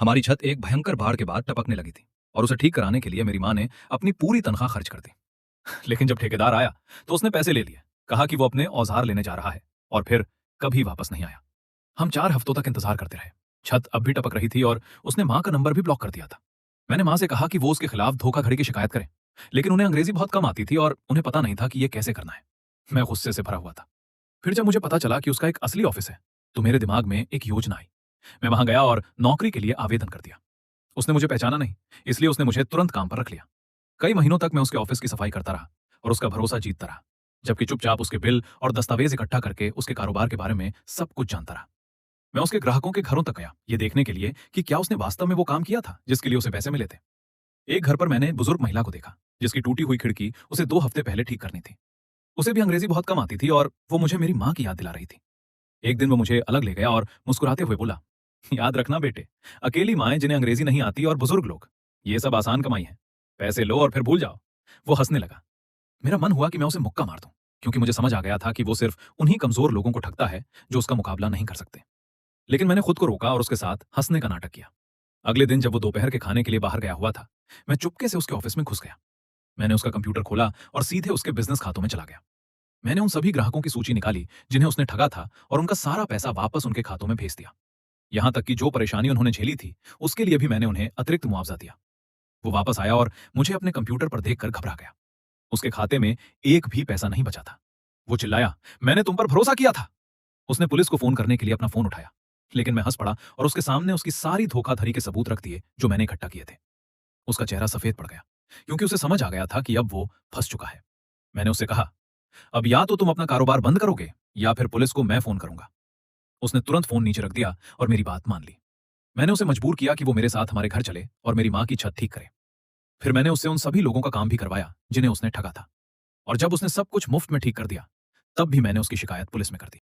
हमारी छत एक भयंकर बाढ़ के बाद टपकने लगी थी और उसे ठीक कराने के लिए मेरी माँ ने अपनी पूरी तनख्वाह खर्च कर दी। लेकिन जब ठेकेदार आया तो उसने पैसे ले लिए, कहा कि वो अपने औजार लेने जा रहा है और फिर कभी वापस नहीं आया। हम 4 हफ्तों तक इंतजार करते रहे। छत अब भी टपक रही थी और उसने माँ का नंबर भी ब्लॉक कर दिया था। मैंने माँ से कहा कि वो उसके खिलाफ धोखाधड़ी की शिकायत करें, लेकिन उन्हें अंग्रेजी बहुत कम आती थी और उन्हें पता नहीं था कि ये कैसे करना है। मैं गुस्से से भरा हुआ था। फिर जब मुझे पता चला कि उसका एक असली ऑफिस है, तो मेरे दिमाग में एक योजना आई। मैं वहां गया और नौकरी के लिए आवेदन कर दिया। उसने मुझे पहचाना नहीं, इसलिए उसने मुझे तुरंत काम पर रख लिया। कई महीनों तक मैं उसके ऑफिस की सफाई करता रहा और उसका भरोसा जीतता रहा, जबकि चुपचाप उसके बिल और दस्तावेज इकट्ठा करके उसके कारोबार के बारे में सब कुछ जानता रहा। मैं उसके ग्राहकों के घरों तक गया, ये देखने के लिए कि क्या उसने वास्तव में वो काम किया था जिसके लिए उसे पैसे मिले थे। एक घर पर मैंने बुजुर्ग महिला को देखा, जिसकी टूटी हुई खिड़की उसे 2 हफ्ते पहले ठीक करनी थी। उसे भी अंग्रेजी बहुत कम आती थी और वो मुझे मेरी माँ की याद दिला रही थी। एक दिन वो मुझे अलग ले गया और मुस्कुराते हुए बोला, याद रखना बेटे, अकेली माएं जिन्हें अंग्रेजी नहीं आती और बुजुर्ग लोग, ये सब आसान कमाई है। पैसे लो और फिर भूल जाओ। वो हंसने लगा। मेरा मन हुआ कि मैं उसे मुक्का मार दूं, क्योंकि मुझे समझ आ गया था कि वो सिर्फ उन्हीं कमजोर लोगों को ठगता है जो उसका मुकाबला नहीं कर सकते। लेकिन मैंने खुद को रोका और उसके साथ हंसने का नाटक किया। अगले दिन जब वो दोपहर के खाने के लिए बाहर गया हुआ था, मैं चुपके से उसके ऑफिस में घुस गया। मैंने उसका कंप्यूटर खोला और सीधे उसके बिजनेस खातों में चला गया। मैंने उन सभी ग्राहकों की सूची निकाली जिन्हें उसने ठगा था और उनका सारा पैसा वापस उनके खातों में भेज दिया। यहां तक कि जो परेशानी उन्होंने झेली थी, उसके लिए भी मैंने उन्हें अतिरिक्त मुआवजा दिया। वो वापस आया और मुझे अपने कंप्यूटर पर देखकर घबरा गया। उसके खाते में एक भी पैसा नहीं बचा था। वो चिल्लाया, मैंने तुम पर भरोसा किया था। उसने पुलिस को फोन करने के लिए अपना फोन उठाया, लेकिन मैं हंस पड़ा और उसके सामने उसकी सारी धोखाधड़ी के सबूत रख दिए जो मैंने इकट्ठा किए थे। उसका चेहरा सफेद पड़ गया, क्योंकि उसे समझ आ गया था कि अब वो फंस चुका है। मैंने उससे कहा, अब या तो तुम अपना कारोबार बंद करोगे या फिर पुलिस को मैं फोन करूंगा। उसने तुरंत फोन नीचे रख दिया और मेरी बात मान ली। मैंने उसे मजबूर किया कि वो मेरे साथ हमारे घर चले और मेरी माँ की छत ठीक करे। फिर मैंने उससे उन सभी लोगों का काम भी करवाया जिन्हें उसने ठगा था। और जब उसने सब कुछ मुफ्त में ठीक कर दिया, तब भी मैंने उसकी शिकायत पुलिस में कर दी।